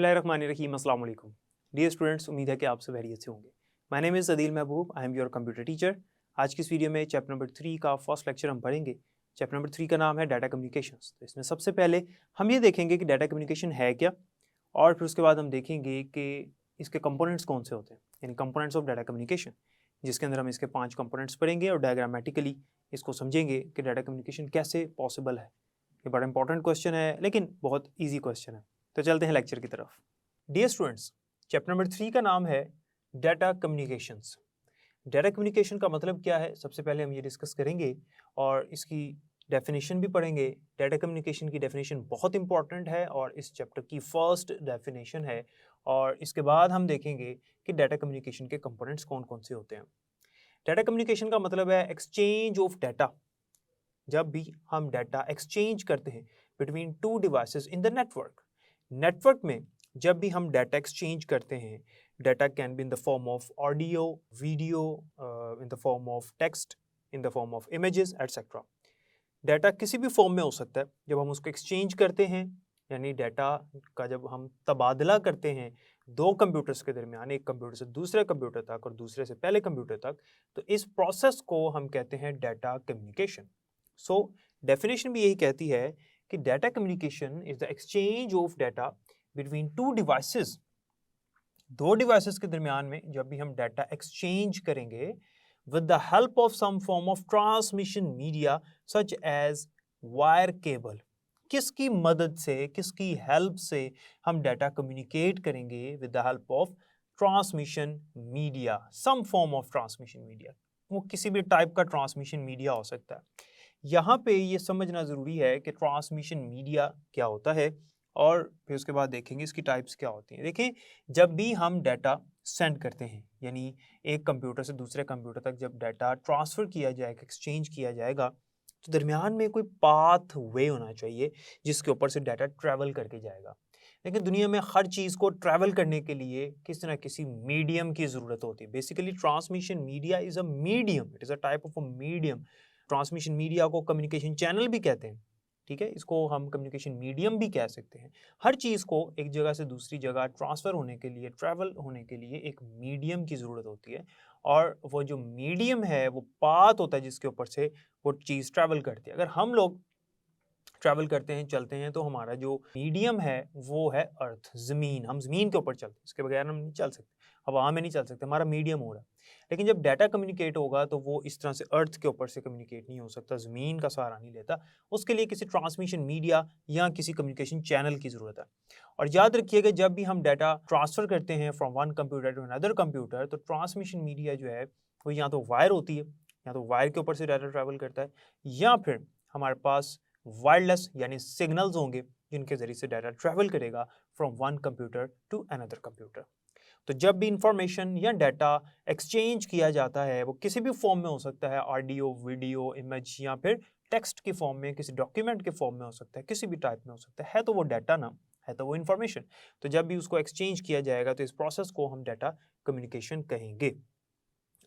बिस्मिल्लाहिर्रहमानिर्रहीम, अस्सलाम वालेकुम। डियर स्टूडेंट्स, उम्मीद है कि आप सब खैरियत से होंगे। My name is Adeel Mehboob, I am your computer teacher. आज की इस वीडियो में चैप्टर नंबर 3 का फर्स्ट लेक्चर हम पढ़ेंगे। चैप्टर नंबर 3 का नाम है डाटा कम्युनिकेशंस। तो इसमें सबसे पहले हम ये देखेंगे कि डाटा कम्युनिकेशन है क्या, और फिर उसके बाद हम देखेंगे कि इसके कंपोनेंट्स कौन से होते हैं, यानी कंपोनेंट्स ऑफ डाटा कम्युनिकेशन, जिसके अंदर हम इसके 5 कंपोनेंट्स पढ़ेंगे और डायग्रामेटिकली इसको समझेंगे कि डाटा कम्युनिकेशन कैसे पॉसिबल है। ये बड़ा इंपॉर्टेंट क्वेश्चन है, लेकिन बहुत ईजी क्वेश्चन है। तो चलते हैं लेक्चर की तरफ। डियर स्टूडेंट्स, चैप्टर नंबर 3 का नाम है डाटा कम्युनिकेशंस। डाटा कम्युनिकेशन का मतलब क्या है, सबसे पहले हम ये डिस्कस करेंगे और इसकी डेफिनेशन भी पढ़ेंगे। डाटा कम्युनिकेशन की डेफिनेशन बहुत इंपॉर्टेंट है और इस चैप्टर की फर्स्ट डेफिनेशन है। और इसके बाद हम देखेंगे कि डाटा कम्युनिकेशन के कंपोनेंट्स कौन कौन से होते हैं। डाटा कम्युनिकेशन का मतलब है एक्सचेंज ऑफ डाटा। जब भी हम डाटा एक्सचेंज करते हैं between two devices in the network में जब भी हम डाटा एक्सचेंज करते हैं, data can be in the form of audio, video, in the form of text, in the form of images etcetera. Data किसी भी फॉर्म में हो सकता है जब हम उसको एक्सचेंज करते हैं, यानी डाटा का जब हम तबादला करते हैं दो कंप्यूटर्स के दरमियान, एक कंप्यूटर से दूसरे कंप्यूटर तक और दूसरे से पहले कंप्यूटर तक, तो इस प्रोसेस को हम कहते हैं डाटा कम्युनिकेशन। सो डेफिनेशन भी यही कहती है कि data communication is the exchange of data between two devices. दो डिवाइसेस के दरमियान में जब भी हम डाटा एक्सचेंज करेंगे with the help of some form of transmission media such as wire cable. किसकी मदद से, किसकी हेल्प से हम डाटा कम्युनिकेट करेंगे? With the help of transmission media, some form of transmission media. वो किसी भी टाइप का ट्रांसमिशन मीडिया हो सकता है। यहाँ पे ये समझना ज़रूरी है कि ट्रांसमिशन मीडिया क्या होता है, और फिर उसके बाद देखेंगे इसकी टाइप्स क्या होती हैं। देखें, जब भी हम डाटा सेंड करते हैं, यानी एक कंप्यूटर से दूसरे कंप्यूटर तक जब डाटा ट्रांसफ़र किया जाएगा, एक्सचेंज किया जाएगा, तो दरमियान में कोई पाथ वे होना चाहिए जिसके ऊपर से डाटा ट्रैवल करके जाएगा। लेकिन दुनिया में हर चीज़ को ट्रैवल करने के लिए किसी ना किसी मीडियम की ज़रूरत होती है। Basically transmission media is a medium, it is a type of a medium. Transmission media को कम्युनिकेशन चैनल भी कहते हैं, ठीक है, इसको हम कम्युनिकेशन मीडियम भी कह सकते हैं। हर चीज़ को एक जगह से दूसरी जगह ट्रांसफ़र होने के लिए, ट्रैवल होने के लिए एक मीडियम की ज़रूरत होती है, और वो जो मीडियम है वो पाथ होता है जिसके ऊपर से वो चीज़ ट्रैवल करती है। अगर हम लोग ट्रैवल करते हैं, चलते हैं, तो हमारा जो मीडियम है वो है अर्थ, ज़मीन। हम ज़मीन के ऊपर चलते हैं, इसके बगैर हम नहीं चल सकते, हवा में नहीं चल सकते, हमारा मीडियम हो रहा है। लेकिन जब डाटा कम्युनिकेट होगा तो वो इस तरह से अर्थ के ऊपर से कम्युनिकेट नहीं हो सकता, ज़मीन का सहारा नहीं लेता। उसके लिए किसी ट्रांसमिशन मीडिया या किसी कम्युनिकेशन चैनल की ज़रूरत है। और याद रखिएगा, जब भी हम डाटा ट्रांसफ़र करते हैं from one computer to another computer, तो ट्रांसमिशन मीडिया जो है वो या तो वायर होती है, या तो वायर के ऊपर से डाटा ट्रैवल करता है, या फिर हमारे पास वायरलेस यानी सिग्नल्स होंगे जिनके जरिए से डाटा ट्रैवल करेगा from one computer to another computer. तो जब भी इंफॉर्मेशन या डाटा एक्सचेंज किया जाता है वो किसी भी फॉर्म में हो सकता है, ऑडियो, वीडियो, इमेज, या फिर टेक्स्ट के फॉर्म में, किसी डॉक्यूमेंट के फॉर्म में हो सकता है, किसी भी टाइप में हो सकता है तो वो डाटा ना, है तो वो इंफॉर्मेशन। तो जब भी उसको एक्सचेंज किया जाएगा तो इस प्रोसेस को हम डाटा कम्युनिकेशन कहेंगे।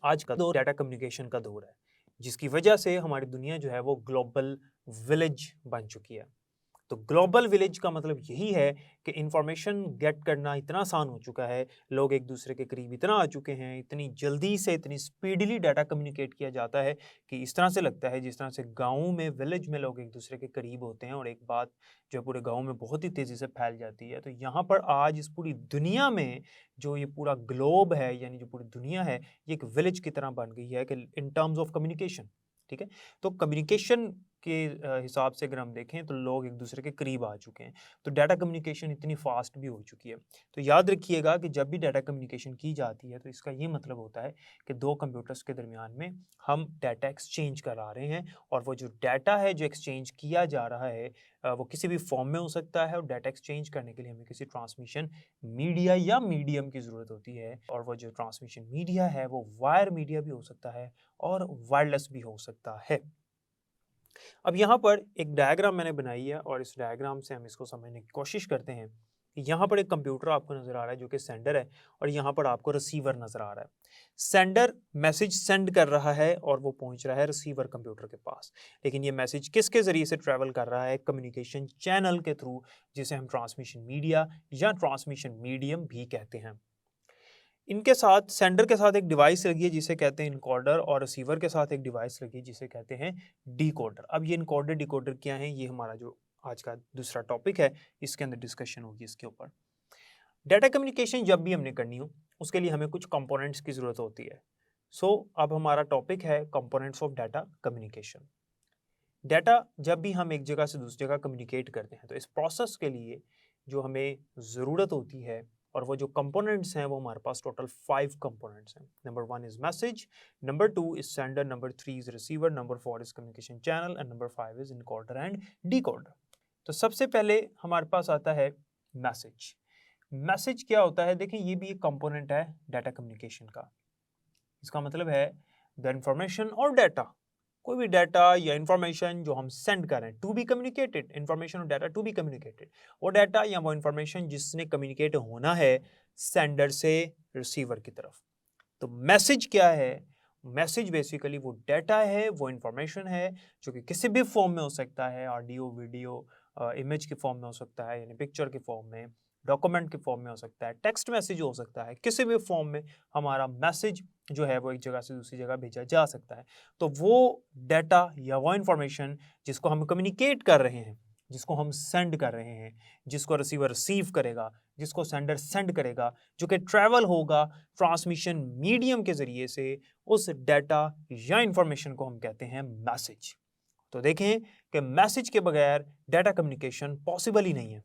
आज का दौर डाटा कम्युनिकेशन का दौर है, जिसकी वजह से हमारी दुनिया जो है वो ग्लोबल विलेज बन चुकी है। तो ग्लोबल विलेज का मतलब यही है कि इंफॉर्मेशन गेट करना इतना आसान हो चुका है, लोग एक दूसरे के करीब इतना आ चुके हैं, इतनी जल्दी से, इतनी स्पीडली डाटा कम्युनिकेट किया जाता है कि इस तरह से लगता है जिस तरह से गाँव में, विलेज में लोग एक दूसरे के करीब होते हैं और एक बात जो पूरे गाँव में बहुत ही तेज़ी से फैल जाती है। तो यहाँ पर आज इस पूरी दुनिया में जो ये पूरा ग्लोब है, यानी जो पूरी दुनिया है, ये एक विलेज की तरह बन गई है कि इन टर्म्स ऑफ कम्युनिकेशन, ठीक है। तो कम्युनिकेशन के हिसाब से अगर हम देखें तो लोग एक दूसरे के करीब आ चुके हैं, तो डाटा कम्युनिकेशन इतनी फास्ट भी हो चुकी है। तो याद रखिएगा कि जब भी डाटा कम्युनिकेशन की जाती है तो इसका ये मतलब होता है कि दो कंप्यूटर्स के दरमियान में हम डाटा एक्सचेंज करा रहे हैं, और वो जो डाटा है जो एक्सचेंज किया जा रहा है वो किसी भी फॉर्म में हो सकता है, और डाटा एक्सचेंज करने के लिए हमें किसी ट्रांसमिशन मीडिया या मीडियम की ज़रूरत होती है, और वो जो ट्रांसमिशन मीडिया है वो वायर मीडिया भी हो सकता है और वायरलेस भी हो सकता है। अब यहाँ पर एक डायग्राम मैंने बनाई है और इस डायग्राम से हम इसको समझने की कोशिश करते हैं। यहाँ पर एक कंप्यूटर आपको नज़र आ रहा है जो कि सेंडर है, और यहाँ पर आपको रिसीवर नज़र आ रहा है। सेंडर मैसेज सेंड कर रहा है और वो पहुँच रहा है रिसीवर कंप्यूटर के पास, लेकिन ये मैसेज किसके ज़रिए से ट्रैवल कर रहा है? कम्युनिकेशन चैनल के थ्रू, जिसे हम ट्रांसमिशन मीडिया या ट्रांसमिशन मीडियम भी कहते हैं। इनके साथ सेंडर के साथ एक डिवाइस लगी है जिसे कहते हैं इनकोडर, और रिसीवर के साथ एक डिवाइस लगी है जिसे कहते हैं डिकोडर। अब ये इनकोडर डिकोडर क्या है, ये हमारा जो आज का दूसरा टॉपिक है, इसके अंदर डिस्कशन होगी इसके ऊपर। डाटा कम्युनिकेशन जब भी हमने करनी हो उसके लिए हमें कुछ कंपोनेंट्स की ज़रूरत होती है। अब हमारा टॉपिक है components of data communication. Data जब भी हम एक जगह से दूसरी जगह कम्युनिकेट करते हैं तो इस प्रोसेस के लिए जो हमें ज़रूरत होती है, और वो जो कंपोनेंट्स हैं वो हमारे पास टोटल 5 कंपोनेंट्स हैं। Number 1 is message, number 2 is sender, number 3 is receiver, number 4 is communication channel, and number 5 is encoder and decoder. तो सबसे पहले हमारे पास आता है मैसेज। मैसेज क्या होता है? देखिए, ये भी एक कंपोनेंट है डाटा कम्युनिकेशन का। इसका मतलब है द इंफॉर्मेशन और डाटा, कोई भी डाटा या इंफॉर्मेशन जो हम सेंड कर रहे हैं टू बी कम्युनिकेटेड, इंफॉर्मेशन और डाटा टू बी कम्युनिकेटेड, वो डाटा या वो इंफॉर्मेशन जिसने कम्युनिकेट होना है सेंडर से रिसीवर की तरफ। तो मैसेज क्या है? मैसेज बेसिकली वो डाटा है, वो इंफॉर्मेशन है जो कि किसी भी फॉर्म में हो सकता है, ऑडियो, वीडियो, इमेज के फॉर्म में हो सकता है, यानी पिक्चर के फॉर्म में, डॉक्यूमेंट के फॉर्म में हो सकता है, टेक्स्ट मैसेज हो सकता है, किसी भी फॉर्म में हमारा मैसेज जो है वो एक जगह से दूसरी जगह भेजा जा सकता है। तो वो डाटा या वो इंफॉर्मेशन जिसको हम कम्युनिकेट कर रहे हैं, जिसको हम सेंड कर रहे हैं, जिसको रिसीवर रिसीव करेगा, जिसको सेंडर सेंड करेगा, जो कि ट्रैवल होगा ट्रांसमिशन मीडियम के ज़रिए से, उस डाटा या इंफॉर्मेशन को हम कहते हैं मैसेज। तो देखें कि मैसेज के बगैर डाटा कम्युनिकेशन पॉसिबल ही नहीं है।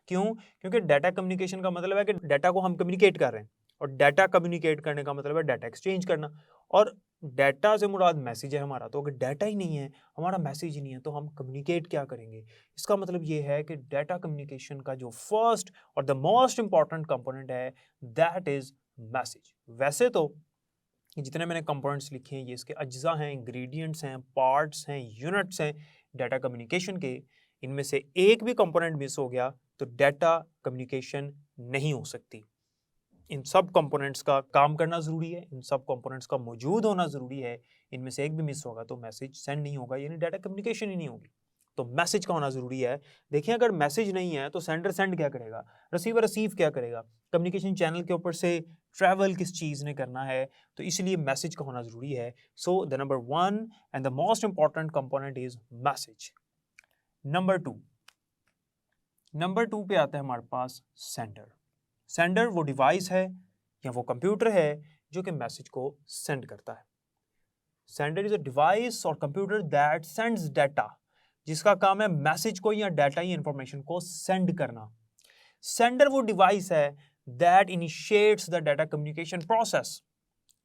क्यों? क्योंकि डाटा कम्युनिकेशन का मतलब है कि डाटा को हम कम्युनिकेट कर रहे हैं, और डाटा कम्युनिकेट करने का मतलब है डाटा एक्सचेंज करना, और डाटा से मुराद मैसेज है हमारा। तो अगर डाटा ही नहीं है, हमारा मैसेज ही नहीं है, तो हम कम्युनिकेट क्या करेंगे? इसका मतलब ये है कि डाटा कम्युनिकेशन का जो फर्स्ट और द मोस्ट इंपॉर्टेंट कंपोनेंट है दैट इज मैसेज। वैसे तो जितने मैंने कंपोनेंट्स लिखे हैं ये इसके अज्जा हैं, इंग्रेडिएंट्स हैं, पार्ट्स हैं, यूनिट्स हैं डाटा कम्युनिकेशन के। इनमें से एक भी कंपोनेंट मिस हो गया तो डाटा कम्युनिकेशन नहीं हो सकती। इन सब कंपोनेंट्स का काम करना ज़रूरी है, इन सब कंपोनेंट्स का मौजूद होना ज़रूरी है। इनमें से एक भी मिस होगा तो मैसेज सेंड नहीं होगा, यानी डाटा कम्युनिकेशन ही नहीं होगी। तो मैसेज का होना ज़रूरी है। देखिए, अगर मैसेज नहीं है तो सेंडर सेंड क्या करेगा, रिसीवर रिसीव क्या करेगा, कम्युनिकेशन चैनल के ऊपर से ट्रैवल किस चीज़ ने करना है, तो इसलिए मैसेज का होना ज़रूरी है। So the number 1 and the most important component is message. Number 2 पे आता है हमारे पास सेंडर। सेंडर वो डिवाइस है या वो कंप्यूटर है जो कि मैसेज को सेंड करता है। सेंडर इज अ डिवाइस और कंप्यूटर दैट सेंड्स डाटा, जिसका काम है मैसेज को या डाटा या इंफॉर्मेशन को सेंड करना। सेंडर वो डिवाइस है that initiates the data communication process,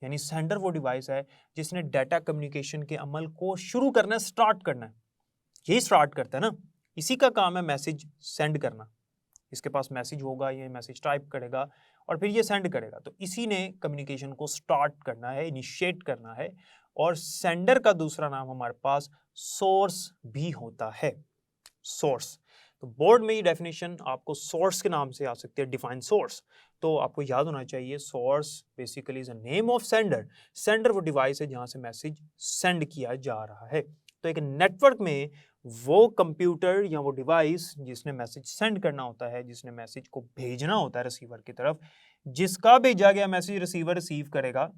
यानी सेंडर वो डिवाइस है जिसने डाटा कम्युनिकेशन के अमल को शुरू करना, स्टार्ट करना है। यही स्टार्ट करता है ना, इसी का काम है मैसेज सेंड करना। इसके पास मैसेज होगा, ये मैसेज टाइप करेगा और फिर ये सेंड करेगा, तो इसी ने कम्युनिकेशन को स्टार्ट करना है, इनिशिएट करना है। और सेंडर का दूसरा नाम हमारे पास सोर्स भी होता है, सोर्स। तो बोर्ड में ये डेफिनेशन आपको सोर्स के नाम से आ सकती है, डिफाइन सोर्स। तो आपको याद होना चाहिए source basically is a name of sender. Sender वो डिवाइस है जहां से मैसेज सेंड किया जा रहा है। तो एक नेटवर्क में वो कंप्यूटर या वो डिवाइस जिसने मैसेज सेंड करना होता है, जिसने मैसेज को भेजना होता है रिसीवर की तरफ, जिसका भेजा गया मैसेज रिसीवर रिसीव करेगा,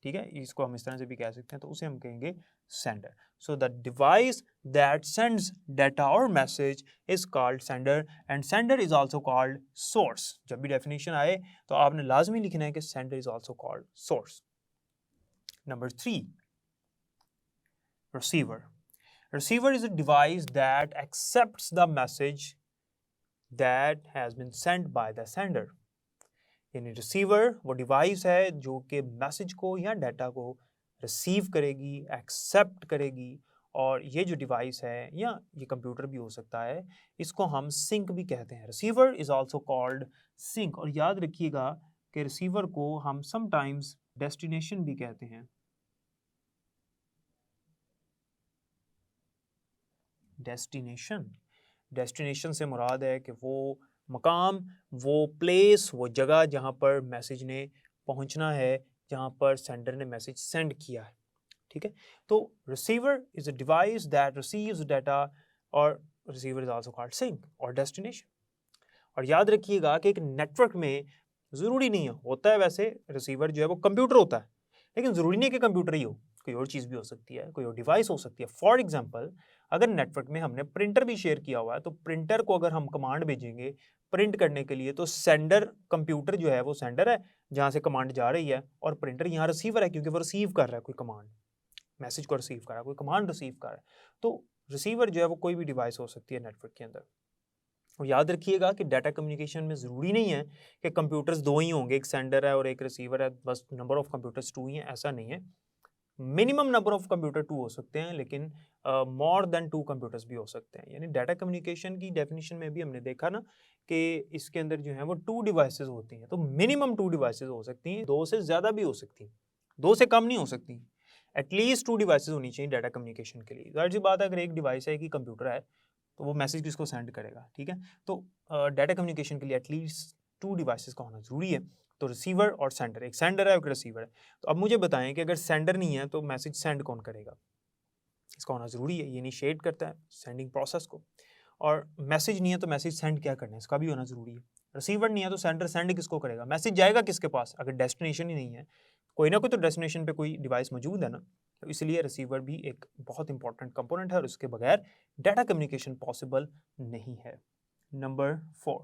ठीक है, इसको हम इस तरह से भी कह सकते हैं, तो उसे हम कहेंगे sender. So the device that sends data और message is called sender, and sender is also called source. जब भी डेफिनेशन आए तो आपने लाजमी लिखना है कि sender is also called source. Number 3, receiver. Receiver is a device that accepts the message that has been sent by the sender. यानी रिसीवर वो डिवाइस है जो कि मैसेज को या डाटा को रिसीव करेगी, एक्सेप्ट करेगी। और ये जो डिवाइस है या ये कंप्यूटर भी हो सकता है, इसको हम सिंक भी कहते हैं। Receiver is also called sink. और याद रखिएगा कि रिसीवर को हम समटाइम्स डेस्टिनेशन भी कहते हैं। डेस्टिनेशन से मुराद है कि वो मकाम, वो प्लेस, वो जगह जहाँ पर मैसेज ने पहुँचना है, जहाँ पर सेंडर ने मैसेज सेंड किया है, ठीक है। तो receiver is a device that receives data, और receiver is also called sink और डेस्टिनेशन। और याद रखिएगा कि एक नेटवर्क में ज़रूरी नहीं है, होता है वैसे रिसीवर जो है वो कंप्यूटर होता है, लेकिन ज़रूरी नहीं है कि कंप्यूटर ही हो, कोई और चीज़ भी हो सकती है, कोई और डिवाइस हो सकती है। फॉर एग्जांपल, अगर नेटवर्क में हमने प्रिंटर भी शेयर किया हुआ है, तो प्रिंटर को अगर हम कमांड भेजेंगे प्रिंट करने के लिए, तो सेंडर कंप्यूटर जो है वो सेंडर है जहाँ से कमांड जा रही है, और प्रिंटर यहाँ रिसीवर है क्योंकि वो रिसीव कर रहा है कोई कमांड, मैसेज को रिसीव कर रहा है, कोई कमांड रिसीव कर रहा है। तो रिसीवर जो है वो कोई भी डिवाइस हो सकती है नेटवर्क के अंदर। और याद रखिएगा कि डाटा कम्युनिकेशन में ज़रूरी नहीं है कि कंप्यूटर्स दो ही होंगे, एक सेंडर है और एक रिसीवर है, बस नंबर ऑफ कंप्यूटर्स 2 ही हैं, ऐसा नहीं है। मिनिमम नंबर ऑफ कंप्यूटर 2 हो सकते हैं, लेकिन मोर देन 2 कंप्यूटर्स भी हो सकते हैं। यानी डाटा कम्युनिकेशन की डेफिनेशन में भी हमने देखा ना कि इसके अंदर जो है वो 2 डिवाइसेस होती हैं, तो मिनिमम 2 डिवाइसेस हो सकती हैं, 2 से ज़्यादा भी हो सकती हैं, 2 से कम नहीं हो सकती। एटलीस्ट 2 डिवाइसेस होनी चाहिए डाटा कम्युनिकेशन के लिए। ज़ाहिर सी बात है, अगर एक डिवाइस है, एक ही कंप्यूटर है, तो वो मैसेज किसको सेंड करेगा, ठीक है। तो डाटा कम्युनिकेशन के लिए एटलीस्ट 2 डिवाइसेस का होना ज़रूरी है। तो रिसीवर और सेंडर, एक सेंडर है और एक रिसीवर है। तो अब मुझे बताएं कि अगर सेंडर नहीं है तो मैसेज सेंड कौन करेगा? इसका होना ज़रूरी है, ये इनिशिएट करता है सेंडिंग प्रोसेस को। और मैसेज नहीं है तो मैसेज सेंड क्या करना है, इसका भी होना ज़रूरी है। रिसीवर नहीं है तो सेंडर सेंड किसको करेगा, मैसेज जाएगा किसके पास? अगर डेस्टिनेशन ही नहीं है, कोई ना कोई तो डेस्टिनेशन पे कोई डिवाइस मौजूद है ना, तो इसलिए रिसीवर भी एक बहुत इंपॉर्टेंट कंपोनेंट है और उसके बगैर डाटा कम्युनिकेशन पॉसिबल नहीं है। Number 4,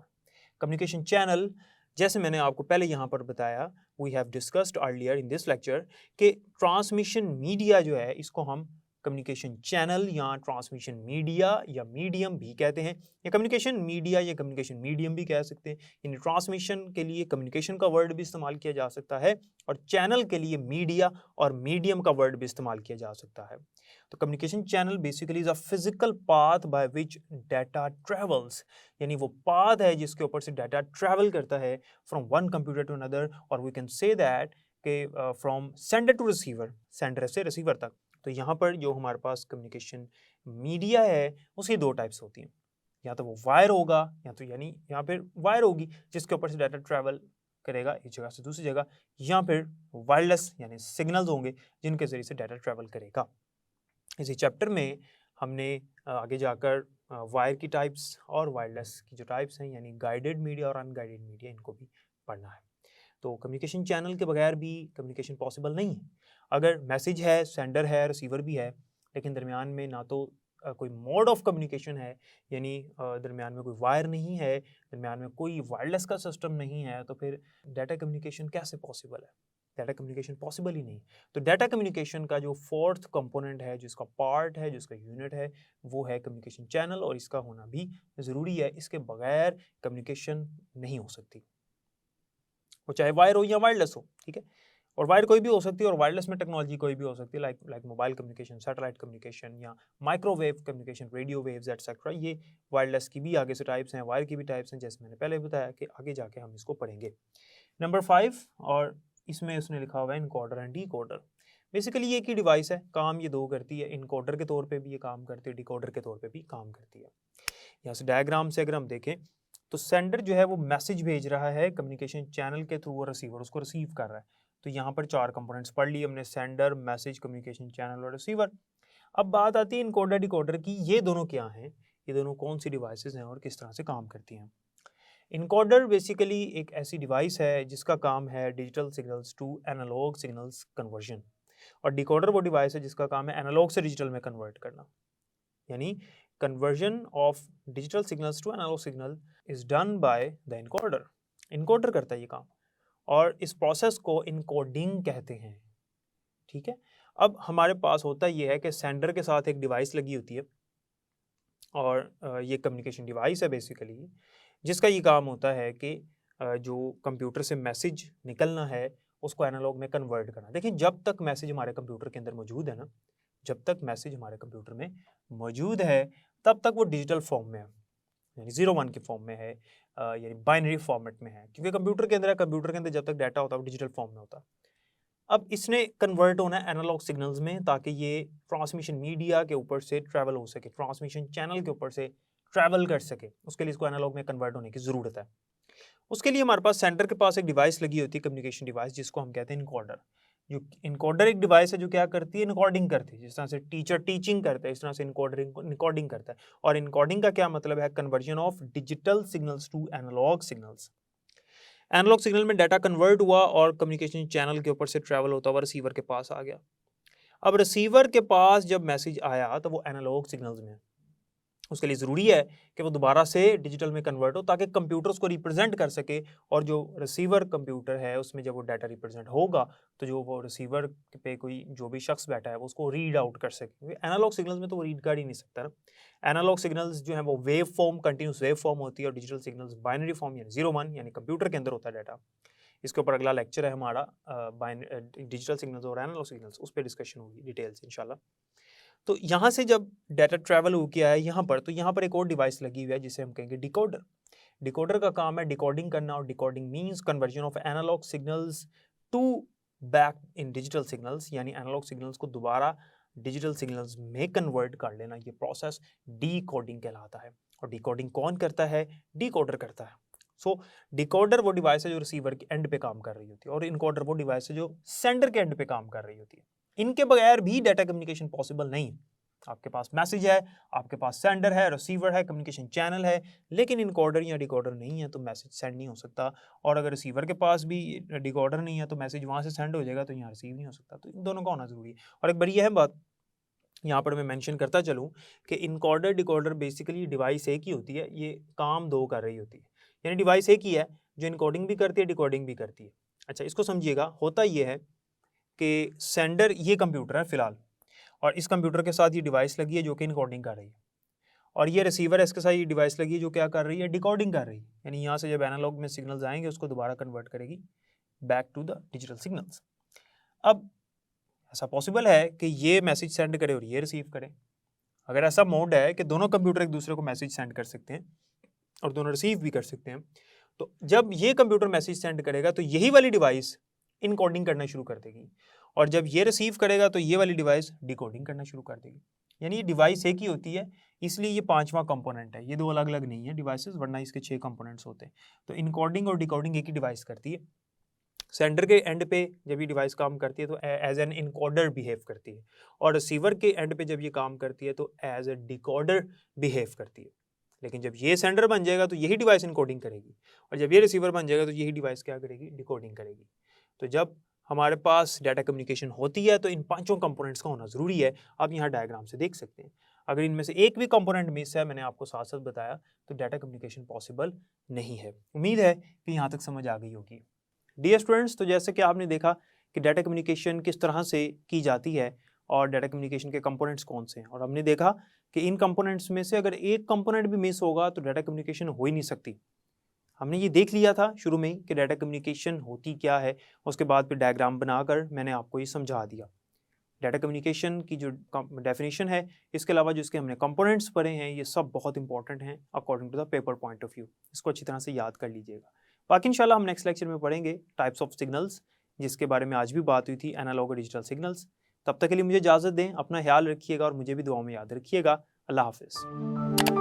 communication channel. जैसे मैंने आपको पहले यहाँ पर बताया, we have discussed earlier in this lecture कि ट्रांसमिशन मीडिया जो है इसको हम कम्युनिकेशन चैनल या ट्रांसमिशन मीडिया या मीडियम भी कहते हैं, या कम्युनिकेशन मीडिया या कम्युनिकेशन मीडियम भी कह सकते हैं। यानी ट्रांसमिशन के लिए कम्युनिकेशन का वर्ड भी इस्तेमाल किया जा सकता है, और चैनल के लिए मीडिया और मीडियम का वर्ड भी इस्तेमाल किया जा सकता है। तो communication channel basically is a physical path by which data travels, यानी वो पाथ है जिसके ऊपर से डाटा ट्रैवल करता है from one computer to another, और वी कैन से दैट कि from sender to receiver, sender से रिसीवर तक। तो यहाँ पर जो हमारे पास कम्युनिकेशन मीडिया है उसकी 2 टाइप्स होती हैं, या तो वो वायर होगा, या तो यानी यहाँ पर वायर होगी जिसके ऊपर से डाटा ट्रैवल करेगा एक जगह से दूसरी जगह, या फिर वायरलेस यानी सिग्नल्स होंगे जिनके जरिए से डाटा ट्रैवल करेगा। इसी चैप्टर में हमने आगे जाकर वायर की टाइप्स और वायरलेस की जो टाइप्स हैं, यानी गाइडेड मीडिया और अनगाइडेड मीडिया, इनको भी पढ़ना है। तो कम्युनिकेशन चैनल के बगैर भी कम्युनिकेशन पॉसिबल नहीं है। अगर मैसेज है, सेंडर है, रिसीवर भी है, लेकिन दरमियान में ना तो कोई मोड ऑफ कम्युनिकेशन है, यानी दरमियान में कोई वायर नहीं है, दरमियान में कोई वायरलेस का सिस्टम नहीं है, तो फिर डाटा कम्युनिकेशन कैसे पॉसिबल है? डाटा कम्युनिकेशन पॉसिबल ही नहीं। तो डाटा कम्युनिकेशन का जो 4th कंपोनेंट है, जिसका पार्ट है, जिसका यूनिट है, वो है कम्युनिकेशन चैनल, और इसका होना भी ज़रूरी है। इसके बगैर कम्युनिकेशन नहीं हो सकती, वो चाहे वायर हो या वायरलेस हो, ठीक है। और वायर कोई भी हो सकती है और वायरलेस में टेक्नोलॉजी कोई भी हो सकती है, like mobile communication, satellite communication या microwave communication, radio waves etcetera. ये वायरलेस की भी आगे से टाइप्स हैं, वायर की भी टाइप्स हैं, जैसे मैंने पहले बताया कि आगे जाके हम इसको पढ़ेंगे। नंबर 5, और इसमें उसने लिखा हुआ है इनकोडर एंड डिकोडर। बेसिकली ये एक ही डिवाइस है, काम ये 2 करती है, इनकोडर के तौर पे भी ये काम करती है, डिकोडर के तौर पे भी काम करती है। यहाँ से डायग्राम से अगर हम देखें तो सेंडर जो है वो मैसेज भेज रहा है कम्युनिकेशन चैनल के थ्रू, और रिसीवर उसको रिसीव कर रहा है। तो यहाँ पर 4 कंपोनेंट्स पढ़ लिए हमने, सेंडर, मैसेज, कम्युनिकेशन चैनल और रिसीवर। अब बात आती है इनकोडर डिकोडर की, ये दोनों क्या हैं, ये दोनों कौन सी डिवाइसेस हैं और किस तरह से काम करती हैं। इनकोडर बेसिकली एक ऐसी डिवाइस है जिसका काम है digital signals to analog signals conversion, और डिकोडर वो डिवाइस है जिसका काम है एनालॉग से डिजिटल में कन्वर्ट करना। यानी conversion of digital signals to analog signal is done by the encoder. Encoder करता है ये काम, और इस प्रोसेस को इनकोडिंग कहते हैं, ठीक है। अब हमारे पास होता ये है कि सेंडर के साथ एक डिवाइस लगी होती है, और ये कम्युनिकेशन डिवाइस है बेसिकली, जिसका ये काम होता है कि जो कंप्यूटर से मैसेज निकलना है उसको एनालॉग में कन्वर्ट करना। देखिए, जब तक मैसेज हमारे कंप्यूटर के अंदर मौजूद है ना, जब तक मैसेज हमारे कंप्यूटर में मौजूद है तब तक वो डिजिटल फॉर्म में है, यानी 0-1 के फॉर्म में है, यानी बाइनरी फॉर्मेट में है, क्योंकि कंप्यूटर के अंदर जब तक डाटा होता है वो डिजिटल फॉर्म में होता है। अब इसने कन्वर्ट होना है एनालॉग सिग्नल्स में, ताकि ये ट्रांसमिशन मीडिया के ऊपर से ट्रैवल हो सके, ट्रांसमिशन चैनल के ऊपर से ट्रैवल कर सके, उसके लिए इसको एनालॉग में कन्वर्ट होने की ज़रूरत है। उसके लिए हमारे पास सेंटर के पास एक डिवाइस लगी होती है, कम्युनिकेशन डिवाइस, जिसको हम कहते हैं इनकोडर। जो इनकोडर एक डिवाइस है जो क्या करती है, इनकोडिंग करती है। जिस तरह से टीचर टीचिंग करता है, इस तरह से इनकोडिंग करता है। और इनकोडिंग का क्या मतलब है, conversion of digital signals to analog signals. Analog signal में डाटा कन्वर्ट हुआ और कम्युनिकेशन चैनल के ऊपर से ट्रैवल होता हुआ रिसीवर के पास आ गया। अब रिसीवर के पास जब मैसेज आया तो वो एनालॉग सिग्नल्स में है। उसके लिए ज़रूरी है कि वो दोबारा से डिजिटल में कन्वर्ट हो, ताकि कंप्यूटर उसको रिप्रेजेंट कर सके, और जो रिसीवर कंप्यूटर है उसमें जब वो डाटा रिप्रेजेंट होगा तो जो वो रिसीवर पे कोई जो भी शख्स बैठा है वो उसको रीड आउट कर सके। एनालॉग सिग्नल्स में तो वो रीड कर ही नहीं सकता ना। एनालॉग सिग्नल्स जो है वो wave form, continuous wave form होती है, और डिजिटल सिग्नल्स बाइनरी फॉर्म यानी 0-1 यानी कंप्यूटर के अंदर होता है डाटा। इसके ऊपर अगला लेक्चर है हमारा डिजिटल सिग्नल्स और एनालॉग सिग्नल्स, उस पर डिस्कशन होगी डिटेल्स इंशाल्लाह। तो यहाँ से जब डाटा ट्रैवल हो के आया यहाँ पर, तो यहाँ पर एक और डिवाइस लगी हुई है जिसे हम कहेंगे डिकोडर। डिकोडर का काम है डिकोडिंग करना, और decoding means conversion of analog signals to back in digital signals, यानी एनालॉग सिग्नल्स को दोबारा डिजिटल सिग्नल्स में कन्वर्ट कर लेना। ये प्रोसेस डीकोडिंग कहलाता है। और डीकोडिंग कौन करता है, डीकोडर करता है। सो डिकोडर वो डिवाइस है जो रिसीवर के एंड पे काम कर रही होती है, और इनकोडर वो डिवाइस है जो सेंडर के एंड पे काम कर रही होती है। इनके बगैर भी डाटा कम्युनिकेशन पॉसिबल नहीं है। आपके पास मैसेज है, आपके पास सेंडर है, रिसीवर है, कम्युनिकेशन चैनल है, लेकिन इनकोडर या डिकोडर नहीं है तो मैसेज सेंड नहीं हो सकता। और अगर रिसीवर के पास भी डिकोडर नहीं है तो मैसेज वहाँ से सेंड हो जाएगा, तो यहाँ रिसीव नहीं हो सकता। तो इन दोनों का होना जरूरी है। और एक बड़ी अहम बात यहाँ पर मैं मेंशन करता चलूँ कि इनकोडर डिकोडर बेसिकली डिवाइस एक ही होती है, ये काम दो कर रही होती है। यानी डिवाइस एक ही है जो इनकोडिंग भी करती है, डिकोडिंग भी करती है। अच्छा, इसको समझिएगा। होता ये है कि सेंडर ये कंप्यूटर है फिलहाल, और इस कंप्यूटर के साथ ये डिवाइस लगी है जो कि इनकोडिंग कर रही है, और ये रिसीवर है, इसके साथ ये डिवाइस लगी है जो क्या कर रही है, डिकोडिंग कर रही है। यानी यहाँ से जब एनालॉग में सिग्नल्स आएंगे उसको दोबारा कन्वर्ट करेगी back to the digital signals. अब ऐसा पॉसिबल है कि ये मैसेज सेंड करे और ये रिसीव करे। अगर ऐसा मोड है कि दोनों कंप्यूटर एक दूसरे को मैसेज सेंड कर सकते हैं और दोनों रिसीव भी कर सकते हैं, तो जब ये कंप्यूटर मैसेज सेंड करेगा तो यही वाली डिवाइस इनकोडिंग करना शुरू कर देगी, और जब ये रिसीव करेगा तो ये वाली डिवाइस डिकोडिंग करना शुरू कर देगी। यानी ये डिवाइस एक ही होती है, इसलिए ये पांचवा कंपोनेंट है। ये दो अलग अलग नहीं है डिवाइसेस, वरना इसके 6 कंपोनेंट्स होते हैं। तो इनकोडिंग और डिकोडिंग एक ही डिवाइस करती है। सेंडर के एंड पे जब ये डिवाइस काम करती है तो एज एन इनकोडर बिहेव करती है, और रिसीवर के एंड पे जब ये काम करती है तो एज ए डिकोडर बिहेव करती है। लेकिन जब ये सेंडर बन जाएगा तो यही डिवाइस इनकोडिंग करेगी, और जब ये रिसीवर बन जाएगा तो यही डिवाइस क्या करेगी, डिकोडिंग करेगी। तो जब हमारे पास डाटा कम्युनिकेशन होती है तो इन पांचों कंपोनेंट्स का होना ज़रूरी है। आप यहाँ डायग्राम से देख सकते हैं। अगर इनमें से एक भी कंपोनेंट मिस है, मैंने आपको साथ साथ बताया, तो डाटा कम्युनिकेशन पॉसिबल नहीं है। उम्मीद है कि यहाँ तक समझ आ गई होगी। डियर स्टूडेंट्स, तो जैसे कि आपने देखा कि डाटा कम्युनिकेशन किस तरह से की जाती है और डाटा कम्युनिकेशन के कंपोनेंट्स कौन से हैं, और हमने देखा कि इन कंपोनेंट्स में से अगर एक कंपोनेंट भी मिस होगा तो डाटा कम्युनिकेशन हो ही नहीं सकती। हमने ये देख लिया था शुरू में ही कि डाटा कम्युनिकेशन होती क्या है, उसके बाद फिर डायग्राम बनाकर मैंने आपको ये समझा दिया। डाटा कम्युनिकेशन की जो डेफिनेशन है, इसके अलावा जो इसके हमने कंपोनेंट्स पढ़े हैं, ये सब बहुत इंपॉर्टेंट हैं according to the paper point of view. इसको अच्छी तरह से याद कर लीजिएगा। बाकी इंशाल्लाह हम नेक्स्ट लेक्चर में पढ़ेंगे टाइप्स ऑफ सिग्नल्स, जिसके बारे में आज भी बात हुई थी, एनालॉग और डिजिटल सिग्नल्स। तब तक के लिए मुझे इजाज़त दें, अपना ख्याल रखिएगा और मुझे भी दुआओं में याद रखिएगा। अल्लाह हाफिज़।